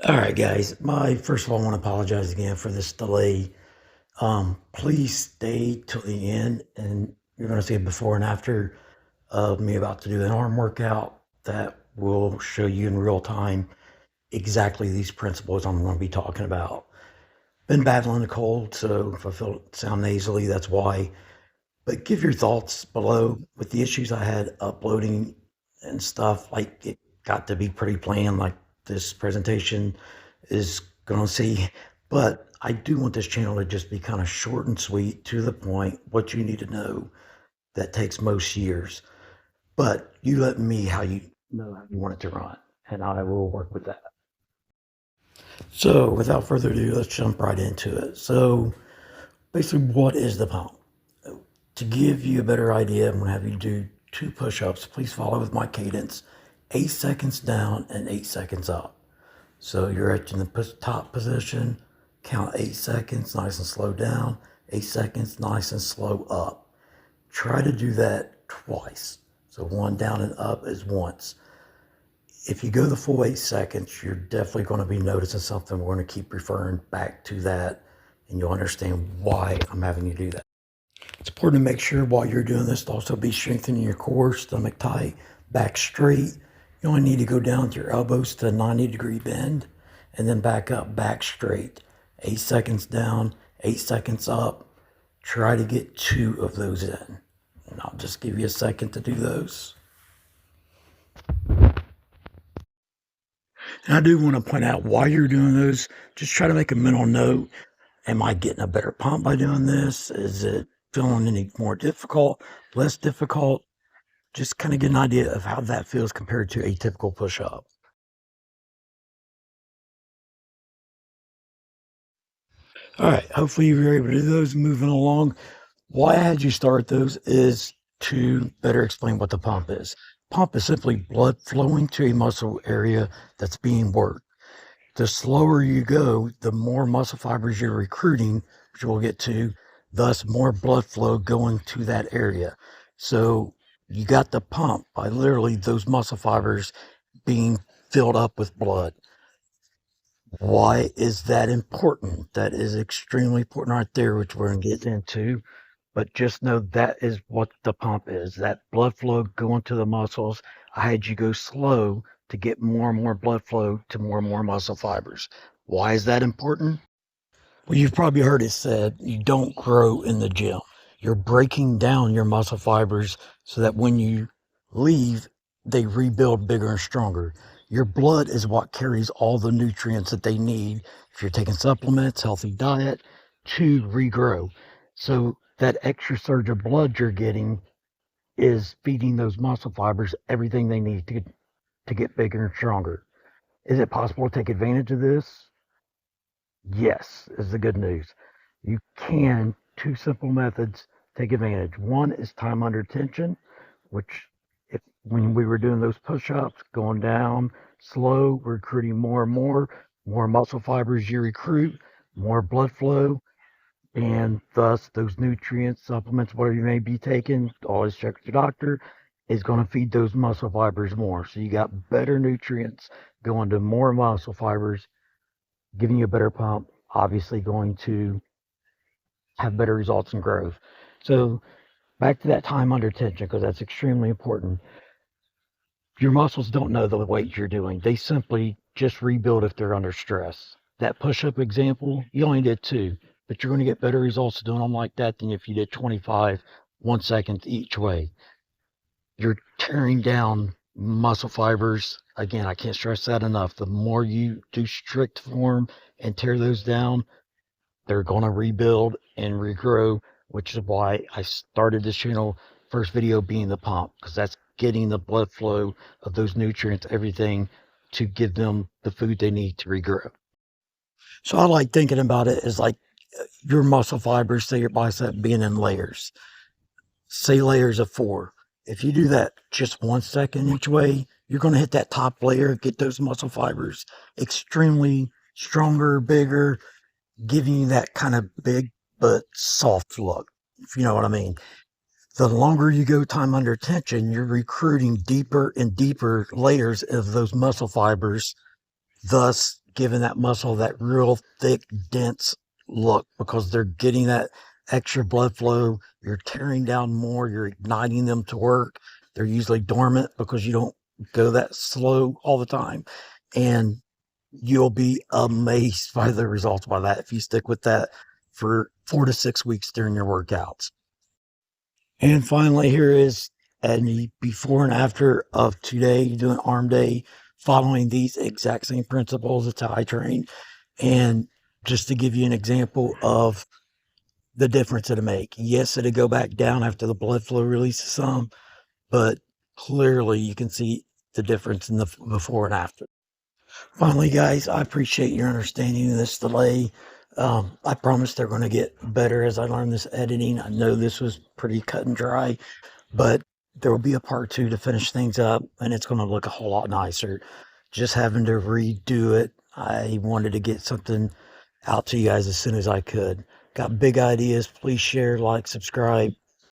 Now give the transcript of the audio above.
All right, guys. First of all, I want to apologize again for this delay. Please stay till the end, and you're going to see a before and after of me about to do an arm workout that will show you in real time exactly these principles I'm going to be talking about. Been battling a cold, so if I feel sound nasally, that's why. But give your thoughts below with the issues I had uploading and stuff. Like it got to be pretty plain, like this presentation is going to see. But I do want this channel to just be kind of short and sweet, to the point, what you need to know that takes most years. But you let me how you know how you want it to run, and I will work with that. So without further ado, let's jump right into it. So basically, what is the pump? To give you a better idea, I'm going to have you do 2 push-ups. Please follow with my cadence. 8 seconds down and 8 seconds up. So you're at in the top position, count 8 seconds, nice and slow down, 8 seconds, nice and slow up. Try to do that twice. So one down and up is once. If you go the full 8 seconds, you're definitely going to be noticing something. We're going to keep referring back to that, and you'll understand why I'm having you do that. It's important to make sure while you're doing this to also be strengthening your core, stomach tight, back straight. You only need to go down with your elbows to a 90-degree bend, and then back up, back straight. 8 seconds down, 8 seconds up. Try to get 2 of those in. And I'll just give you a second to do those. And I do want to point out, while you're doing those, just try to make a mental note. Am I getting a better pump by doing this? Is it feeling any more difficult, less difficult? Just kind of get an idea of how that feels compared to a typical push up. All right, hopefully you were able to do those. Moving along, why I had you start those is to better explain what the pump is. Pump is simply blood flowing to a muscle area that's being worked. The slower you go, the more muscle fibers you're recruiting, which we'll get to, thus more blood flow going to that area. So you got the pump by literally those muscle fibers being filled up with blood. Why is that important? That is extremely important right there, which we're going to get into. But just know that is what the pump is. That blood flow going to the muscles. I had you go slow to get more and more blood flow to more and more muscle fibers. Why is that important? Well, you've probably heard it said you don't grow in the gym. You're breaking down your muscle fibers so that when you leave, they rebuild bigger and stronger. Your blood is what carries all the nutrients that they need if you're taking supplements, healthy diet, to regrow. So that extra surge of blood you're getting is feeding those muscle fibers everything they need to get bigger and stronger. Is it possible to take advantage of this? Yes, is the good news. You can, 2 simple methods, take advantage. One is time under tension, which if when we were doing those push-ups, going down slow, recruiting more and more muscle fibers you recruit, more blood flow, and thus those nutrients, supplements, whatever you may be taking, always check with your doctor, is going to feed those muscle fibers more. So you got better nutrients going to more muscle fibers, giving you a better pump, obviously going to have better results in growth. So back to that time under tension, because that's extremely important. Your muscles don't know the weight you're doing. They simply just rebuild if they're under stress. That push-up example, you only did 2, but you're going to get better results doing them like that than if you did 25, 1 second each way. You're tearing down muscle fibers. Again, I can't stress that enough. The more you do strict form and tear those down, they're going to rebuild and regrow, which is why I started this channel, first video being the pump, because that's getting the blood flow of those nutrients, everything, to give them the food they need to regrow. So I like thinking about it as like your muscle fibers, say your bicep, being in layers, say layers of 4. If you do that just 1 second each way, you're going to hit that top layer, get those muscle fibers extremely stronger, bigger, giving you that kind of big but soft look, if you know what I mean. The longer you go time under tension, you're recruiting deeper and deeper layers of those muscle fibers, thus giving that muscle that real thick, dense look because they're getting that extra blood flow. You're tearing down more, you're igniting them to work. They're usually dormant because you don't go that slow all the time. And you'll be amazed by the results by that if you stick with that for 4 to 6 weeks during your workouts. And finally, here is a before and after of today doing arm day, following these exact same principles. It's how I train. And just to give you an example of the difference it'll make. Yes, it'll go back down after the blood flow releases some, but clearly you can see the difference in the before and after. Finally, guys, I appreciate your understanding of this delay. I promise they're going to get better as I learn this editing. I know this was pretty cut and dry, but there will be a part two to finish things up, and it's going to look a whole lot nicer. Just having to redo it, I wanted to get something out to you guys as soon as I could. Got big ideas. Please share, like, subscribe.